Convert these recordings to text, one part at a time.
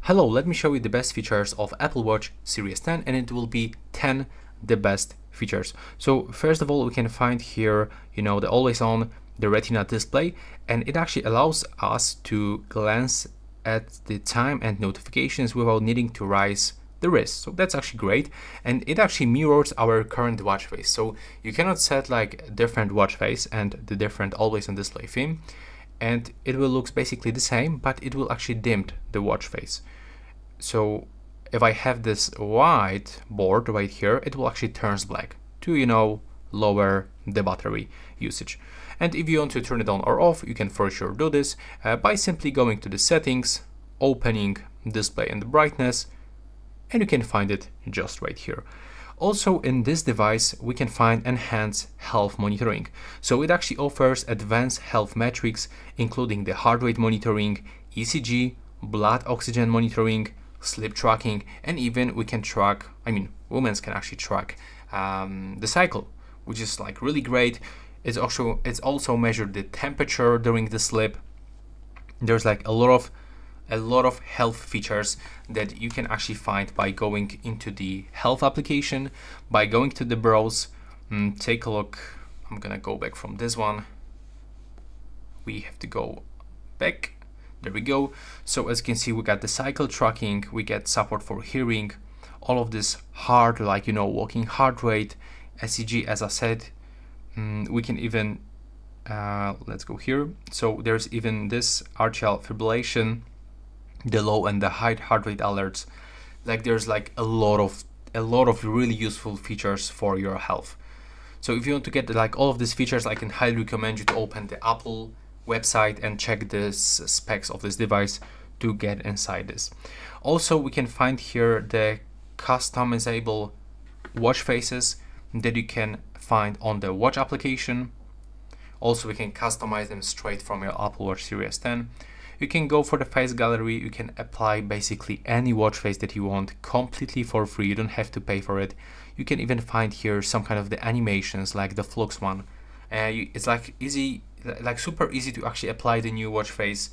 Hello, let me show you the best features of Apple Watch Series 10, and it will be 10 the best features. So first of all, we can find here, the always on, the retina display, and it actually allows us to glance at the time and notifications without needing to raise the wrist. So that's actually great, and it actually mirrors our current watch face. So you cannot set like different watch face and the different always on display theme, and it will look basically the same, but it will actually dim the watch face. So if I have this white board right here, it will actually turns black to, lower the battery usage. And if you want to turn it on or off, you can for sure do this by simply going to the settings, opening display and brightness, and you can find it just right here. Also in this device, we can find enhanced health monitoring. So it actually offers advanced health metrics, including the heart rate monitoring, ECG, blood oxygen monitoring, sleep tracking, and even we can track, women can actually track the cycle, which is like really great. It's also measured the temperature during the sleep. There's like a lot of health features that you can actually find by going into the health application, by going to the browse. Take a look. I'm gonna go back from this one. We have to go back. There we go. So as you can see, we got the cycle tracking, we get support for hearing, all of this heart, walking heart rate, ECG, as I said. We can even, let's go here. So there's even this atrial fibrillation, the low and the high heart rate alerts. There's a lot of really useful features for your health. So if you want to get all of these features, I can highly recommend you to open the Apple website and check the specs of this device to get inside this. Also, we can find here the customizable watch faces that you can find on the watch application. Also, we can customize them straight from your Apple Watch Series 10. You can go for the face gallery. You can apply basically any watch face that you want completely for free. You don't have to pay for it. You can even find here some kind of the animations like the Flux one. It's super easy to actually apply the new watch face,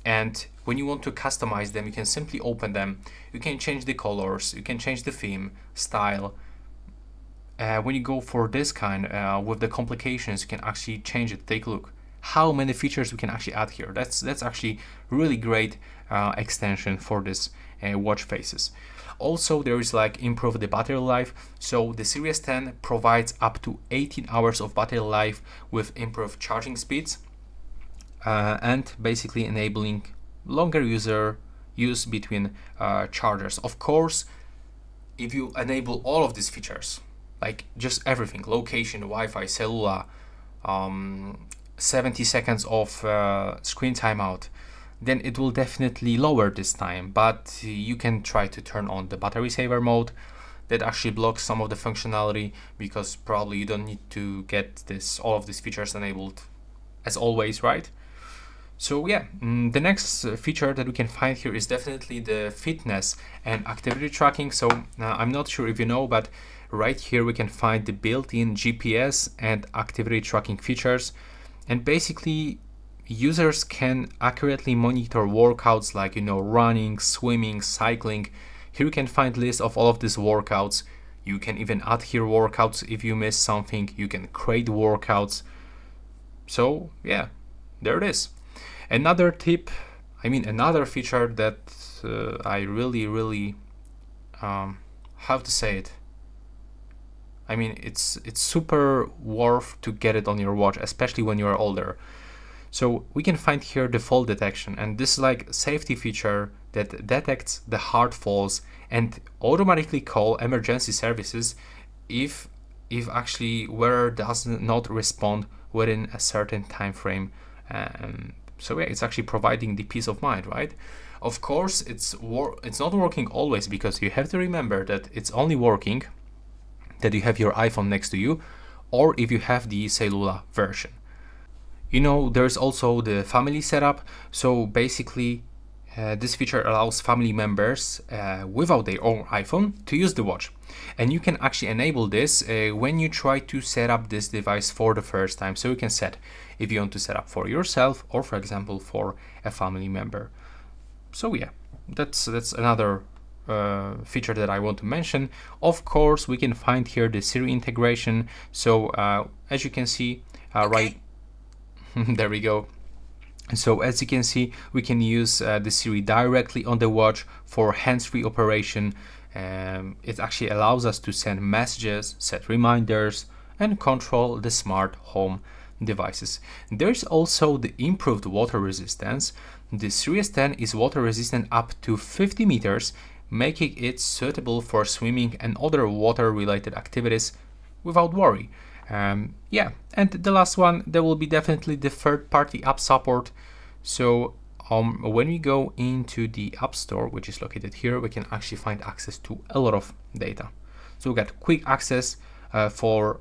and when you want to customize them, you can simply open them. You can change the colors, you can change the theme, style. When you go for this kind with the complications, you can actually change it. Take a look how many features we can actually add here. That's actually really great extension for this watch faces. Also, there is improve the battery life. So the Series 10 provides up to 18 hours of battery life with improved charging speeds, and basically enabling longer use between chargers. Of course, if you enable all of these features, just everything, location, Wi-Fi, cellular, 70 seconds of screen timeout, then it will definitely lower this time. But you can try to turn on the battery saver mode. That actually blocks some of the functionality, because probably you don't need to get all of these features enabled as always, right? So yeah, the next feature that we can find here is definitely the fitness and activity tracking. So I'm not sure if you know, but right here we can find the built-in GPS and activity tracking features, and basically users can accurately monitor workouts like running, swimming, cycling. Here you can find list of all of these workouts. You can even add here workouts if you miss something. You can create workouts. So yeah, there it is. Another feature that I really how to say it. It's super worth to get it on your watch, especially when you are older. So we can find here the fall detection, and this is safety feature that detects the hard falls and automatically call emergency services if actually wearer does not respond within a certain time frame. So yeah, it's actually providing the peace of mind, right? Of course, it's not working always, because you have to remember that it's only working that you have your iPhone next to you, or if you have the cellular version. There's also the family setup. So basically, this feature allows family members without their own iPhone to use the watch. And you can actually enable this when you try to set up this device for the first time. So you can set if you want to set up for yourself, or for example, for a family member. So yeah, that's another feature that I want to mention. Of course, we can find here the Siri integration. So as you can see, right there we go. So as you can see, we can use the Siri directly on the watch for hands-free operation. It actually allows us to send messages, set reminders, and control the smart home devices. There's also the improved water resistance. The Series 10 is water resistant up to 50 meters, making it suitable for swimming and other water-related activities without worry. Yeah, and the last one, there will be definitely the third-party app support. So when we go into the App Store, which is located here, we can actually find access to a lot of data. So we got quick access for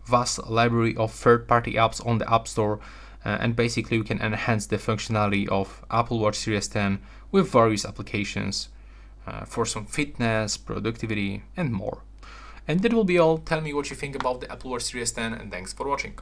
vast library of third-party apps on the App Store, and basically we can enhance the functionality of Apple Watch Series 10 with various applications for some fitness, productivity, and more. And that will be all. Tell me what you think about the Apple Watch Series 10, and thanks for watching.